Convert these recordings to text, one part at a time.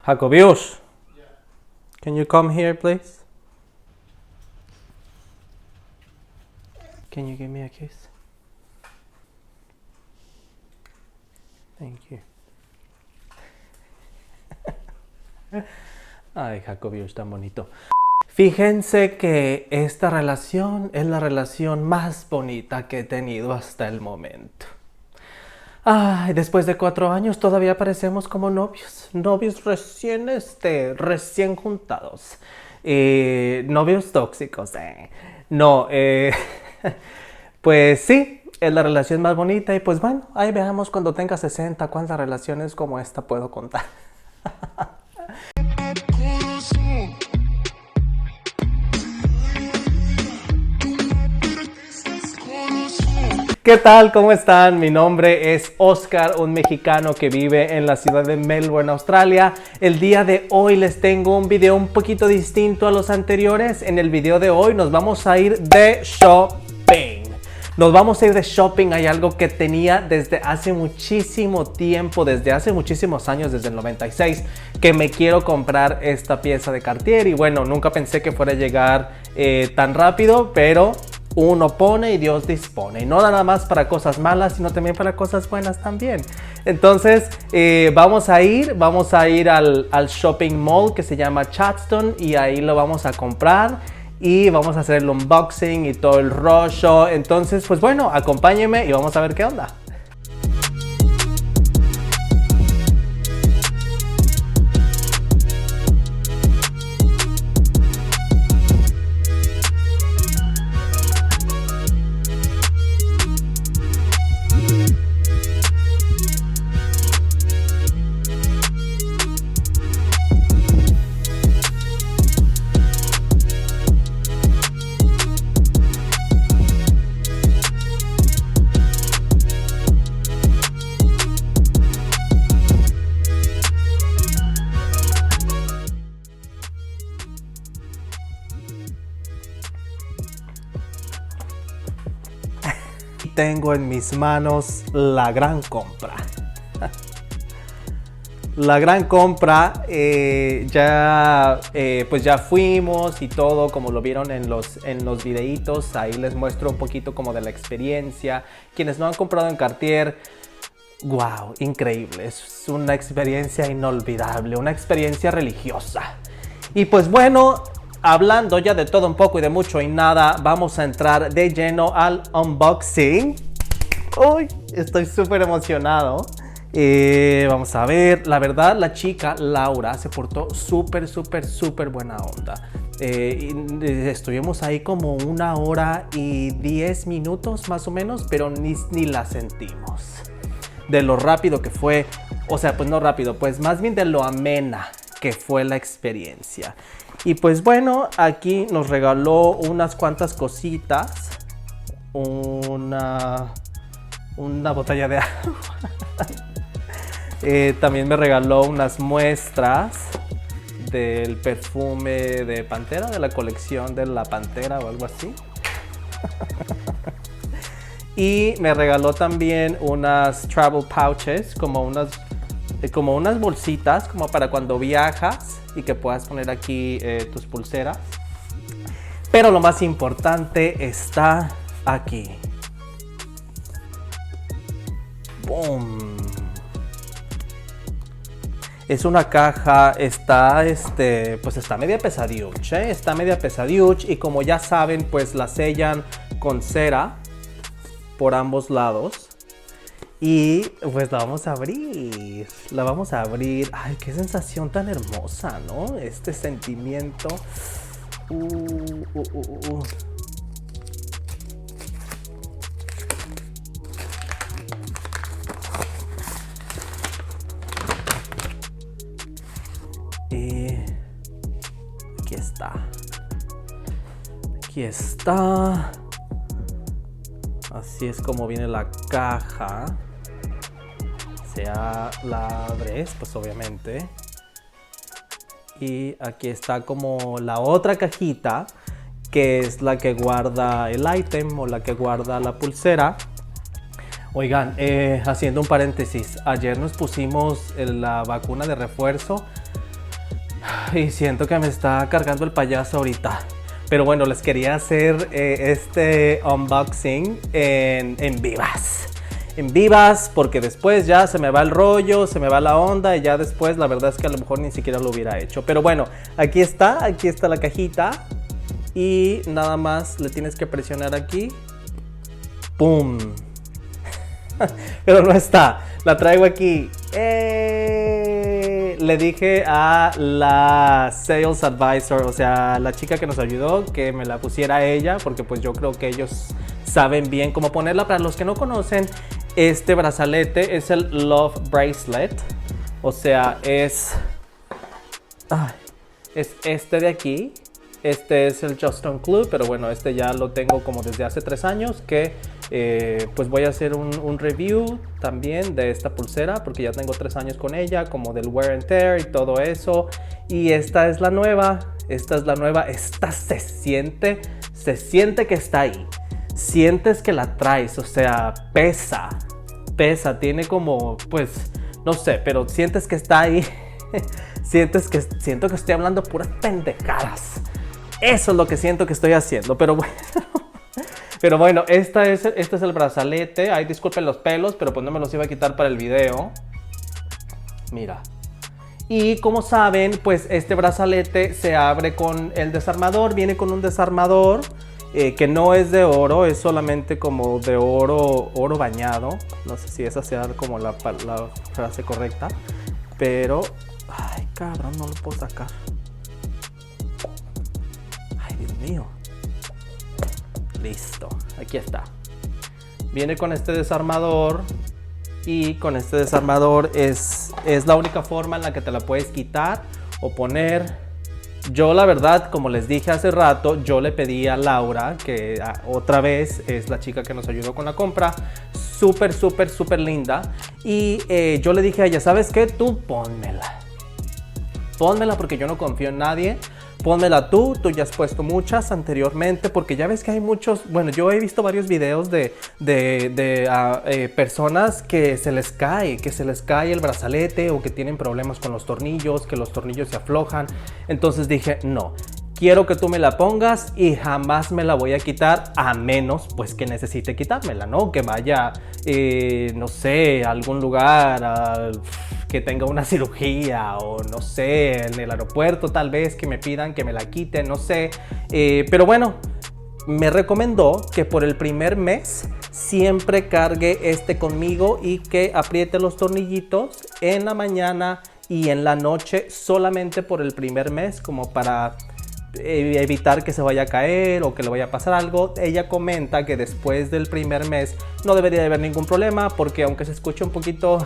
Jacobius, can you come here, please? Can you give me a kiss? Thank you. Ay, Jacobius, tan bonito. Fíjense que esta relación es la relación más bonita que he tenido hasta el momento. Ay, después de 4 años todavía parecemos como novios. Novios recién juntados. Novios tóxicos. No, pues sí, es la relación más bonita. Y pues bueno, ahí veamos cuando tenga 60 cuántas relaciones como esta puedo contar. ¿Qué tal? ¿Cómo están? Mi nombre es Oscar, un mexicano que vive en la ciudad de Melbourne, Australia. El día de hoy les tengo un video un poquito distinto a los anteriores. En el video de hoy nos vamos a ir de shopping. Nos vamos a ir de shopping. Hay algo que tenía desde hace muchísimo tiempo, desde hace muchísimos años, desde el 96, que me quiero comprar esta pieza de Cartier. Y bueno, nunca pensé que fuera a llegar tan rápido, pero uno pone y Dios dispone. Y no nada más para cosas malas, sino también para cosas buenas también. Entonces, vamos a ir al shopping mall que se llama Chadstone y ahí lo vamos a comprar y vamos a hacer el unboxing y todo el rollo. Entonces, pues bueno, acompáñenme y vamos a ver qué onda. Tengo en mis manos la gran compra. La gran compra, pues ya fuimos y todo, como lo vieron en los videitos. Ahí les muestro un poquito como de la experiencia. Quienes no han comprado en Cartier, wow, increíble. Es una experiencia inolvidable, una experiencia religiosa. Y pues bueno, hablando ya de todo un poco y de mucho y nada, vamos a entrar de lleno al unboxing. Uy, estoy súper emocionado. Vamos a ver, la verdad la chica Laura se portó súper buena onda. Estuvimos ahí como 1 hora y 10 minutos más o menos, pero ni la sentimos. De lo rápido que fue, o sea, pues no rápido, pues más bien de lo amena que fue la experiencia. Y pues bueno, aquí nos regaló unas cuantas cositas. Una botella de agua. También me regaló unas muestras del perfume de Pantera, de la colección de la Pantera o algo así. Y me regaló también unas travel pouches, como unas bolsitas, como para cuando viajas y que puedas poner aquí tus pulseras. Pero lo más importante está aquí. ¡Boom! Es una caja, pues está media pesadiuch, está media pesadiuch, y como ya saben, pues la sellan con cera por ambos lados. Y pues la vamos a abrir. Ay, qué sensación tan hermosa, ¿no? Este sentimiento. Y aquí está. Así es como viene la caja. La abres, pues obviamente. Y aquí está como la otra cajita, que es la que guarda el ítem o la que guarda la pulsera. Oigan, haciendo un paréntesis, ayer nos pusimos la vacuna de refuerzo. Y siento que me está cargando el payaso ahorita. Pero bueno, les quería hacer este unboxing en vivas. En vivas, porque después ya se me va el rollo, se me va la onda y ya después la verdad es que a lo mejor ni siquiera lo hubiera hecho. Pero bueno, aquí está la cajita y nada más le tienes que presionar aquí. ¡Pum! Pero no está, la traigo aquí. Le dije a la sales advisor, o sea, la chica que nos ayudó, que me la pusiera a ella, porque pues yo creo que ellos saben bien cómo ponerla. Para los que no conocen, este brazalete es el Love Bracelet, o sea, es este de aquí. Este es el Just-On Clue, pero bueno, este ya lo tengo como desde hace 3 años, que pues voy a hacer un review también de esta pulsera, porque ya tengo 3 años con ella, como del wear and tear y todo eso. Y esta es la nueva, esta se siente que está ahí. Sientes que la traes, o sea, pesa, tiene como, pues, no sé, pero sientes que está ahí. Siento que estoy hablando puras pendejadas. Eso es lo que siento que estoy haciendo, pero bueno. Pero bueno, este es el brazalete. Ay, disculpen los pelos, pero pues no me los iba a quitar para el video. Mira. Y como saben, pues este brazalete se abre con el desarmador. Viene con un desarmador que no es de oro, es solamente como de oro bañado. No sé si esa sea como la frase correcta, pero... Ay, cabrón, no lo puedo sacar. Ay, Dios mío. Listo, aquí está. Viene con este desarmador. Y con este desarmador es la única forma en la que te la puedes quitar o poner. Yo la verdad, como les dije hace rato, yo le pedí a Laura, que otra vez es la chica que nos ayudó con la compra, súper linda. Y yo le dije a ella, ¿sabes qué? Tú pónmela porque yo no confío en nadie. Pónmela tú ya has puesto muchas anteriormente, porque ya ves que hay muchos, bueno, yo he visto varios videos de personas que se les cae el brazalete, o que tienen problemas con los tornillos, que los tornillos se aflojan. Entonces dije, no, quiero que tú me la pongas y jamás me la voy a quitar, a menos pues que necesite quitármela, ¿no? Que vaya, no sé, a algún lugar, que tenga una cirugía, o no sé, en el aeropuerto tal vez que me pidan que me la quite, no sé. Pero bueno, me recomendó que por el primer mes siempre cargue este conmigo y que apriete los tornillitos en la mañana y en la noche, solamente por el primer mes, como para evitar que se vaya a caer o que le vaya a pasar algo. Ella comenta que después del primer mes no debería de haber ningún problema, porque aunque se escuche un poquito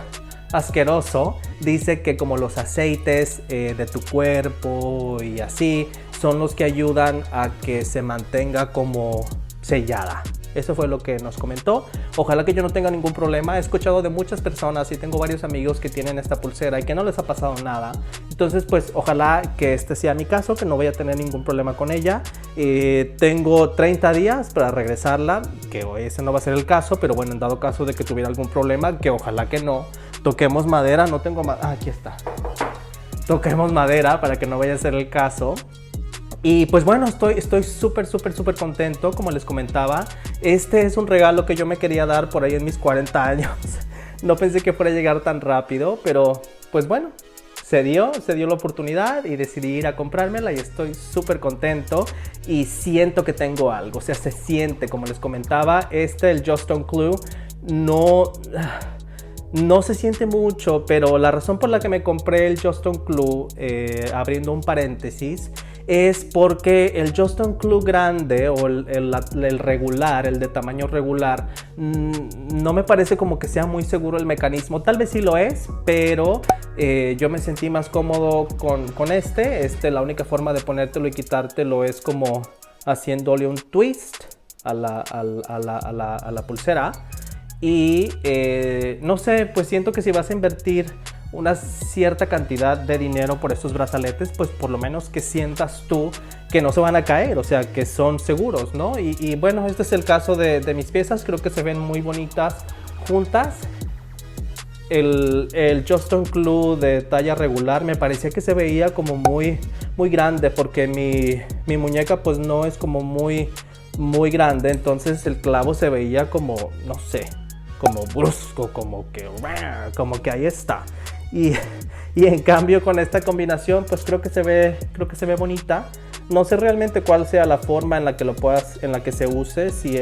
asqueroso, dice que como los aceites de tu cuerpo y así son los que ayudan a que se mantenga como sellada. Eso fue lo que nos comentó. Ojalá que yo no tenga ningún problema. He escuchado de muchas personas y tengo varios amigos que tienen esta pulsera y que no les ha pasado nada. Entonces pues ojalá que este sea mi caso, que no voy a tener ningún problema con ella. Tengo 30 días para regresarla, que ese no va a ser el caso, pero bueno, en dado caso de que tuviera algún problema, que ojalá que no. Toquemos madera, no tengo madera. Aquí está. Toquemos madera para que no vaya a ser el caso. Y pues bueno, estoy súper contento, como les comentaba. Este es un regalo que yo me quería dar por ahí en mis 40 años. No pensé que fuera a llegar tan rápido, pero pues bueno, se dio la oportunidad y decidí ir a comprármela y estoy súper contento y siento que tengo algo. O sea, se siente, como les comentaba, el Just-On Clue no se siente mucho, pero la razón por la que me compré el Just-On Clue, abriendo un paréntesis, es porque el Just-On Clue grande o el regular, el de tamaño regular, no me parece como que sea muy seguro el mecanismo. Tal vez sí lo es, pero yo me sentí más cómodo con este. La única forma de ponértelo y quitártelo es como haciéndole un twist a la pulsera. Y no sé, pues siento que si vas a invertir una cierta cantidad de dinero por estos brazaletes, pues por lo menos que sientas tú que no se van a caer, o sea, que son seguros, ¿no? Y bueno, este es el caso de mis piezas. Creo que se ven muy bonitas juntas. el Juston Clue de talla regular me parecía que se veía como muy grande, porque mi muñeca pues no es como muy grande, entonces el clavo se veía como, no sé, como brusco, como que ahí está. Y en cambio con esta combinación pues creo que se ve bonita. No sé realmente cuál sea la forma en la que se use, si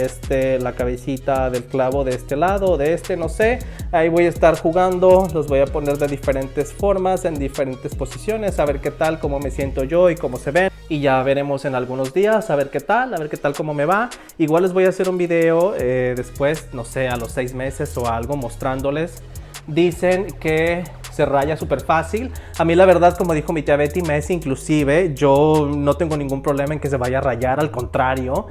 la cabecita del clavo de este lado o de este, no sé. Ahí voy a estar jugando, los voy a poner de diferentes formas, en diferentes posiciones, a ver qué tal, cómo me siento yo y cómo se ven. Y ya veremos en algunos días, a ver qué tal cómo me va. Igual les voy a hacer un video después, no sé, a los 6 meses o algo, mostrándoles. Dicen que se raya súper fácil. A mí la verdad, como dijo mi tía Betty, me es inclusive, yo no tengo ningún problema en que se vaya a rayar, al contrario.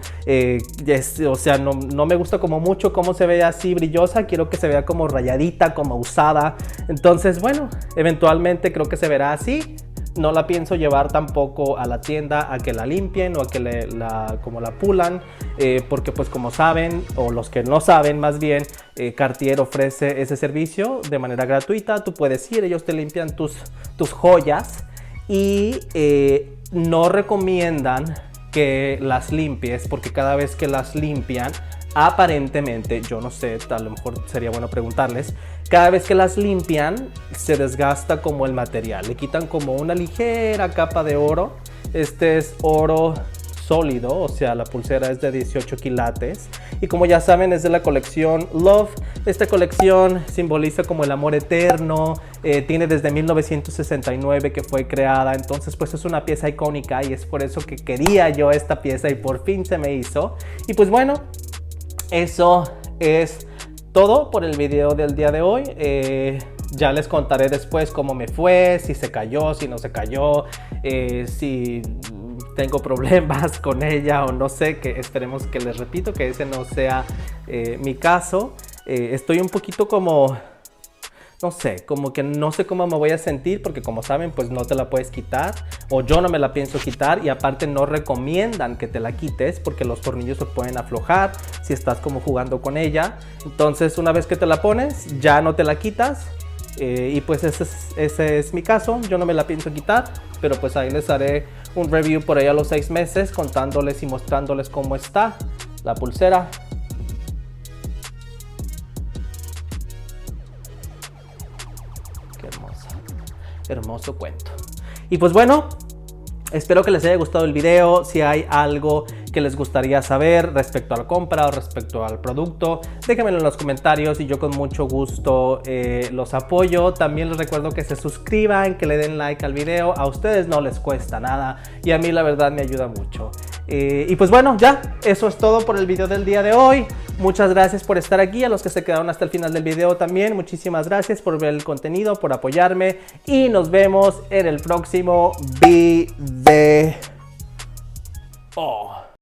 O sea, no me gusta como mucho cómo se ve así brillosa, quiero que se vea como rayadita, como usada. Entonces, bueno, eventualmente creo que se verá así. No la pienso llevar tampoco a la tienda a que la limpien o a que como la pulan, porque pues como saben, o los que no saben más bien, Cartier ofrece ese servicio de manera gratuita. Tú puedes ir, ellos te limpian tus joyas y no recomiendan que las limpies, porque cada vez que las limpian, aparentemente, yo no sé, a lo mejor sería bueno preguntarles, cada vez que las limpian se desgasta como el material, le quitan como una ligera capa de oro. Este es oro sólido, o sea, la pulsera es de 18 quilates y como ya saben es de la colección Love. Esta colección simboliza como el amor eterno, tiene desde 1969 que fue creada, entonces pues es una pieza icónica y es por eso que quería yo esta pieza y por fin se me hizo. Y pues bueno, eso es todo por el video del día de hoy. Ya les contaré después cómo me fue, si se cayó, si no se cayó, si tengo problemas con ella o no sé, que esperemos que, les repito, que ese no sea mi caso. Estoy un poquito como, no sé, como que no sé cómo me voy a sentir, porque como saben pues no te la puedes quitar, o yo no me la pienso quitar, y aparte no recomiendan que te la quites porque los tornillos se pueden aflojar si estás como jugando con ella. Entonces una vez que te la pones ya no te la quitas, y pues ese es mi caso. Yo no me la pienso quitar, pero pues ahí les haré un review por ahí a los 6 meses contándoles y mostrándoles cómo está la pulsera. Qué hermosa, hermoso cuento. Y pues bueno, espero que les haya gustado el video. Si hay algo que les gustaría saber respecto a la compra o respecto al producto, déjenmelo en los comentarios y yo con mucho gusto los apoyo. También les recuerdo que se suscriban, que le den like al video. A ustedes no les cuesta nada y a mí la verdad me ayuda mucho. Y pues bueno, ya, eso es todo por el video del día de hoy. Muchas gracias por estar aquí. A los que se quedaron hasta el final del video también, muchísimas gracias por ver el contenido, por apoyarme. Y nos vemos en el próximo video.